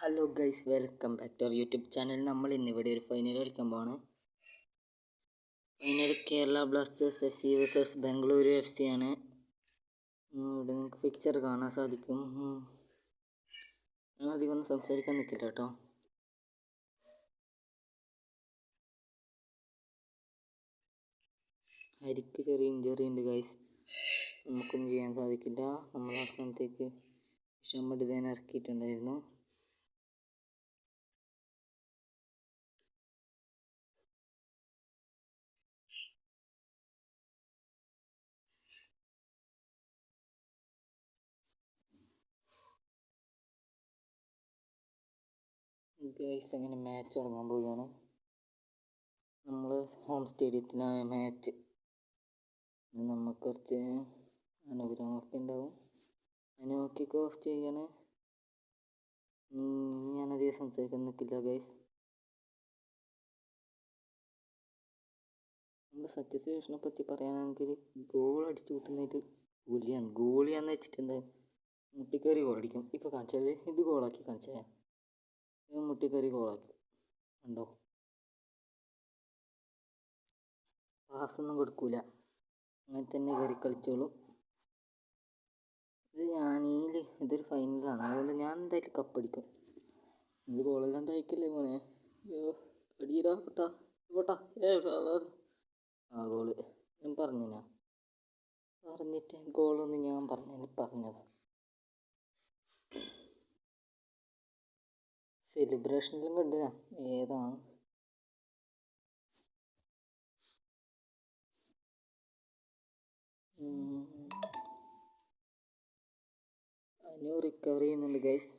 Hello guys, welcome back to our YouTube channel. നമ്മൾ ഇന്നിവിടെ ഒരു ഫൈനൽ കളിക്കാൻ പോവാണ്. Final Kerala Blasters FC versus Bengaluru FC ആണ്. ഇവിടെ നിങ്ങൾക്ക് പിക്ചർ കാണാൻ സാധിക്കും. ഞാൻ അധികം ഒന്നും സംസാരിക്കാൻ നിൽക്കില്ല കേട്ടോ. ഹരിക്ക് ചെറിയ ഇഞ്ചറി ഉണ്ട് ഗൈസ്, നമുക്കൊന്നും ചെയ്യാൻ സാധിക്കില്ല. നമ്മൾ ആ സ്ഥാനത്തേക്ക് ഡിസൈൻ ഇറക്കിയിട്ടുണ്ടായിരുന്നു. ഗൈസ്, അങ്ങനെ മാച്ച് തുടങ്ങാൻ പോവുകയാണ്. നമ്മൾ ഹോം സ്റ്റേഡിയത്തിലാണ് മാച്ച്. നമുക്ക് കുറച്ച് അനുഗ്രഹമൊക്കെ ഉണ്ടാവും. അനുവൊക്കെ ഓഫ് ചെയ്യാണ്. ഞാനധികം സംസാരിക്കാൻ നിൽക്കില്ല ഗൈസ്. നമ്മുടെ സത്യശേഷനെ പറ്റി പറയുകയാണെങ്കിൽ ഗോൾ അടിച്ചു കൂട്ടുന്നതിൽ ഗോളിയാന്ന് വെച്ചിട്ടുണ്ട്. മുട്ടിക്കറി ഗോൾ അടിക്കും. ഇപ്പോൾ കാണിച്ചാൽ ഇത് ഗോളാക്കി കാണിച്ചാൽ മുട്ടിക്കറി ഗോളാക്കി ഉണ്ടോ. പാസ്സൊന്നും കൊടുക്കൂല, അങ്ങനെ തന്നെ കയറി കളിച്ചോളും. ഇതൊരു ഫൈനലാണ്, അതുകൊണ്ട് ഞാൻ എന്തായാലും കപ്പടിക്കും. ഇത് ഗോളെല്ലാം തയ്ക്കല്ലേ മോനെ. അടിയിടാ പൊട്ടാ പൊട്ടാ. ആ ഗോള് ഞാൻ പറഞ്ഞിട്ട് ഗോളൊന്ന് ഞാൻ പറഞ്ഞത്. സെലിബ്രേഷനിലും കണ്ടിനാ ഏതാണ്. അനു റിക്കവർ ചെയ്യുന്നുണ്ട് ഗൈസ്.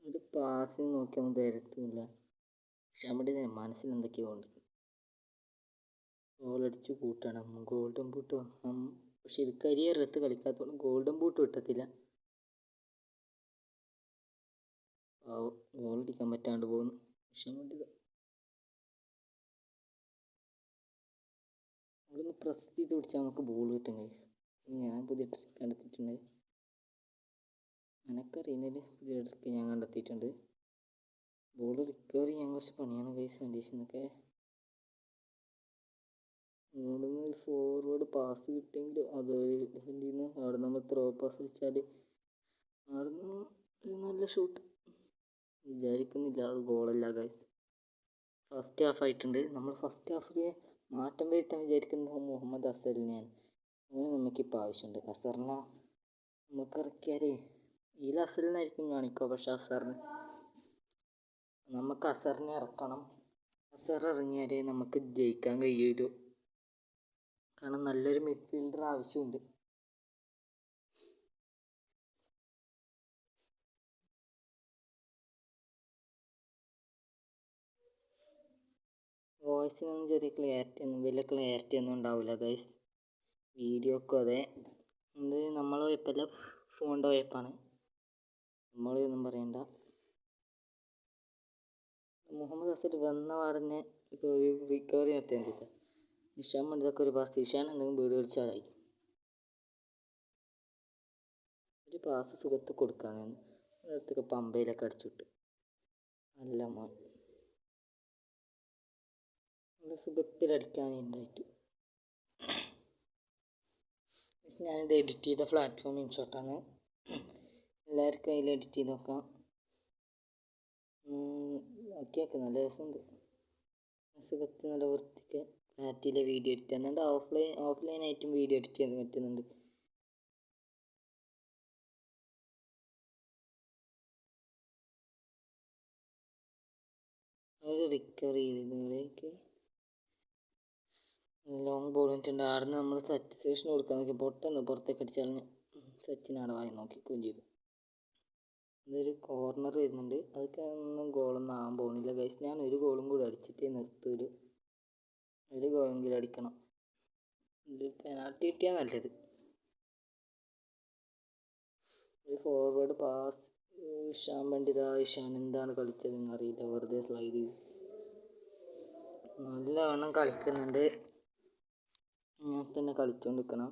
ഒരു പാസ് നോക്കിയാൽ ധൈര്യത്തില്ല, പക്ഷെ നമ്മുടെ മനസ്സിൽ എന്തൊക്കെയോ ഉണ്ട്. ഗോളടിച്ച് കൂട്ടണം, ഗോൾഡൻ ബൂട്ട് വാങ്ങണം. പക്ഷെ ഇത് കരിയർ എടുത്ത് കളിക്കാത്തതുകൊണ്ട് ഗോൾഡൻ ബൂട്ട് കിട്ടത്തില്ല. ഗോളടിക്കാൻ പറ്റാണ്ട് പോകുന്നു. പക്ഷെ അവിടുന്ന് പ്രസ് ചെയ്ത് പിടിച്ചാൽ നമുക്ക് ബോൾ കിട്ടും ഗൈസ്. ഞാൻ പുതിയ ട്രിക്ക് കണ്ടെത്തിയിട്ടുണ്ട്. എനിക്കറിയുന്നതിൽ പുതിയ ട്രിക്ക് ഞാൻ കണ്ടെത്തിയിട്ടുണ്ട്. ബോൾ റിക്കവർ ചെയ്യാൻ കുറച്ച് പണിയാണ് ഗൈസ്. കണ്ടീഷനൊക്കെ ഇവിടുന്ന് ഒരു ഫോർവേഡ് പാസ് കിട്ടിയെങ്കിൽ അതൊരു ഡിഫൻഡിൽ നിന്ന് അവിടെ നമ്മൾ ത്രോ പാസ് കളിച്ചാൽ അവിടുന്ന് ഒരു നല്ല ഷൂട്ട് വിചാരിക്കുന്നില്ല. അത് ഗോളല്ല ഗൈസ്. ഫസ്റ്റ് ഹാഫ് ആയിട്ടുണ്ട്. നമ്മൾ ഫസ്റ്റ് ഹാഫിൽ മാറ്റം വരുത്താൻ വിചാരിക്കുന്നത് മുഹമ്മദ് അസറിനെയാണ്. നമുക്കിപ്പോൾ ആവശ്യമുണ്ട്. അസറിനെ നമുക്ക് ഇറക്കിയാൽ ഈ അസറിനായിരിക്കും കാണിക്കുക, പക്ഷെ നമുക്ക് അസറിനെ ഇറക്കണം. അസർ ഇറങ്ങിയാലേ നമുക്ക് ജയിക്കാൻ കഴിയുള്ളൂ. കാരണം നല്ലൊരു മിഡ്ഫീൽഡർ ആവശ്യമുണ്ട്. വോയിസിനൊന്നും വലിയ ക്ലാരിറ്റി ഒന്നും ഉണ്ടാവില്ല ഗൈസ്. വീഡിയോക്കും അതെ. ഇത് നമ്മൾ കുഴപ്പമില്ല, ഫോണിൻ്റെ കുഴപ്പമാണ്. നമ്മളൊന്നും പറയണ്ട. മുഹമ്മദ് അസർ വന്ന പാടന്നെ ഇപ്പോൾ ഒരു റിക്കവറി നടത്തിയിട്ടില്ല. ഇഷാൻ മണ്ടതൊക്കെ ഒരു പാസ്, ഇഷാൻ എന്തെങ്കിലും വീട് കളിച്ചാലായി. ഒരു പാസ് സുഖത്ത് കൊടുക്കാനാണ് അടുത്തൊക്കെ പമ്പയിലൊക്കെ അടിച്ചുവിട്ട് നല്ല സുഖത്തിലടിക്കാനേ ഉണ്ടായിട്ടു. ഞാനിത് എഡിറ്റ് ചെയ്ത പ്ലാറ്റ്ഫോം ഇൻഷോട്ടാണ്. എല്ലാവർക്കും അതിൽ എഡിറ്റ് ചെയ്ത് നോക്കാം. ഓക്കെ നല്ല രസമുണ്ട്. സുഖത്തിൽ നല്ല വൃത്തിക്ക് ക്ലാരിറ്റിയിലെ വീഡിയോ എഡിറ്റ് ചെയ്യുന്നുണ്ട്. ഓഫ്ലൈനായിട്ടും വീഡിയോ എഡിറ്റ് ചെയ്യാൻ പറ്റുന്നുണ്ട്. അവർ റിക്കവർ ചെയ്തതിലേക്ക് ലോങ് ബോൾ ഇട്ടുണ്ട്. ആടുന്ന് നമ്മൾ സച്ചിന് കൊടുക്കാൻ നോക്കി പൊട്ടെന്ന് പുറത്തേക്ക് അടിച്ചാൽ സച്ചിൻ അവിടെ വായി നോക്കിക്കുകയും ചെയ്തു. ഇതൊരു കോർണർ വരുന്നുണ്ട്. അതൊക്കെ ഒന്നും ഗോളൊന്നും ആകാൻ പോകുന്നില്ല ഗൈസ്. ഞാൻ ഒരു ഗോളും കൂടി അടിച്ചിട്ടേ നിർത്തൂല്. ഒരു ഗോളെങ്കിലും അടിക്കണം. ഒരു പെനാൽറ്റി കിട്ടിയാൽ നല്ലത്. ഒരു ഫോർവേഡ് പാസ് ഇഷാൻ ഇഷാൻ എന്താണ് കളിച്ചതെന്ന് അറിയില്ല, വെറുതെ സ്ലൈഡ് ചെയ്ത് നല്ലവണ്ണം കളിക്കുന്നുണ്ട്. ഇങ്ങനെ തന്നെ കളിച്ചുകൊണ്ടിരിക്കണം.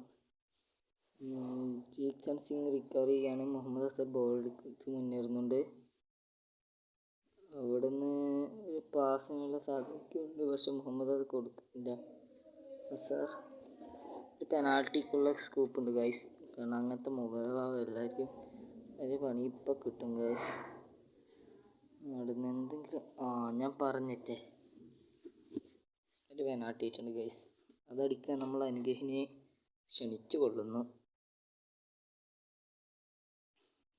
ജീക്സൺ സിംഗ് റിക്കവർ ചെയ്യാണ്. മുഹമ്മദ് അസർ ബോൾ എടുത്ത് മുന്നേറുന്നുണ്ട്. അവിടുന്ന് ഒരു പാസിനുള്ള സാധ്യതയുണ്ട്, പക്ഷെ മുഹമ്മദ് അത് കൊടുക്കുന്നില്ല. അസർ ഒരു പെനാൾട്ടിക്കുള്ള സ്കൂപ്പ് ഉണ്ട് ഗൈസ്, കാരണം അങ്ങനത്തെ മുഖഭാവം എല്ലാവർക്കും ഒരു പണി ഇപ്പം കിട്ടും ഗൈസ്. അവിടുന്ന് എന്തെങ്കിലും ഞാൻ പറഞ്ഞിട്ടേ ഒരു പെനാൾട്ടി ആയിട്ടുണ്ട് ഗൈസ്. അതടിക്കാൻ നമ്മൾ അനുഗ്രഹിനെ ക്ഷണിച്ചു കൊള്ളുന്നു.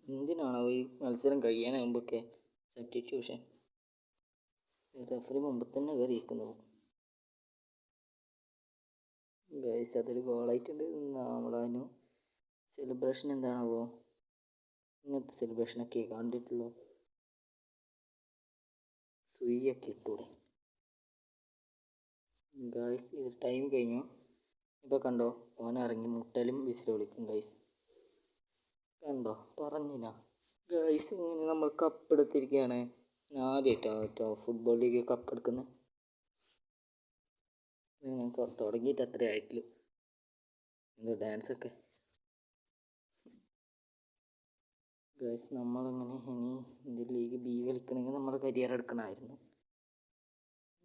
എന്തിനാണോ ഈ മത്സരം കഴിയാനാകുമ്പോഴൊക്കെ സബ്സ്റ്റിറ്റ്യൂഷൻ? റഫറി മുമ്പ് തന്നെ കയറിയിരിക്കുന്നു ഗൈസ്. അതൊരു ഗോളായിട്ടുണ്ട്. നമ്മളതിന് സെലിബ്രേഷൻ എന്താണാവോ? ഇങ്ങനത്തെ സെലിബ്രേഷനൊക്കെ കണ്ടിട്ടുള്ളൂ. സുയ്യൊക്കെ ഇട്ടൂടെ ഗൈസ്? ഇത് ടൈം കഴിഞ്ഞു. ഇപ്പോൾ കണ്ടോ, ഓൻ ഇറങ്ങി മുട്ടലും വിസിൽ വിളിക്കും ഗൈസ്. കണ്ടോ, പറഞ്ഞില്ല ഗൈസ്. ഇങ്ങനെ നമ്മൾ കപ്പെടുത്തിരിക്കുകയാണ്. ആദ്യമായിട്ടോ ഫുട്ബോൾ ലീഗ് കപ്പെടുക്കുന്നത്. തുടങ്ങിയിട്ട് അത്രേ ആയിട്ടുള്ളൂ. എന്തോ ഡാൻസൊക്കെ ഗൈസ്. നമ്മളങ്ങനെ ഇനി ഇന്ത്യൻ ലീഗ് ബി കളിക്കണമെങ്കിൽ നമ്മുടെ കരിയർ എടുക്കണമായിരുന്നു.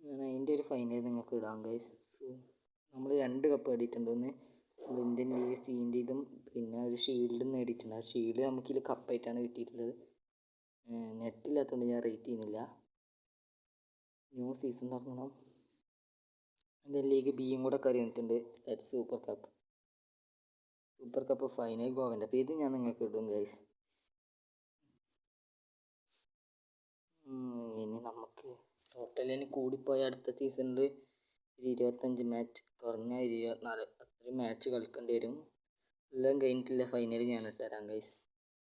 ഞാൻ അതിൻ്റെ ഒരു ഫൈനൽ നിങ്ങൾക്ക് ഇടാം ഗൈസ്. നമ്മൾ 2 കപ്പ് നേടിയിട്ടുണ്ട്. ഒന്ന് ഇന്ത്യൻ ലീഗ് സീൻ്റെ ഇതും പിന്നെ ഒരു ഷീൽഡും നേടിയിട്ടുണ്ട്. ആ ഷീൽഡ് നമുക്കിതിൽ കപ്പായിട്ടാണ് കിട്ടിയിട്ടുള്ളത്. നെറ്റില്ലാത്തതുകൊണ്ട് ഞാൻ റേറ്റ് ചെയ്യുന്നില്ല. ന്യൂ സീസൺ തുടങ്ങണം. ഇന്ത്യൻ ലീഗ് ബിയും കൂടെ കയറി വന്നിട്ടുണ്ട്. സൂപ്പർ കപ്പ് ഫൈനൽ ഗോവൻ്റെ. അപ്പോൾ ഇത് ഞാൻ നിങ്ങൾക്ക് ഇടും ഗൈസ്. ഇനി നമുക്ക് ടോട്ടലിന് കൂടിപ്പോയ അടുത്ത സീസണിൽ 25 മാച്ച്, കുറഞ്ഞ 24 അത്രയും മാച്ച് കളിക്കേണ്ടി വരും. എല്ലാം കഴിഞ്ഞിട്ടില്ല ഫൈനൽ ഞാൻ ഇട്ടുതരാം ഗൈസ്.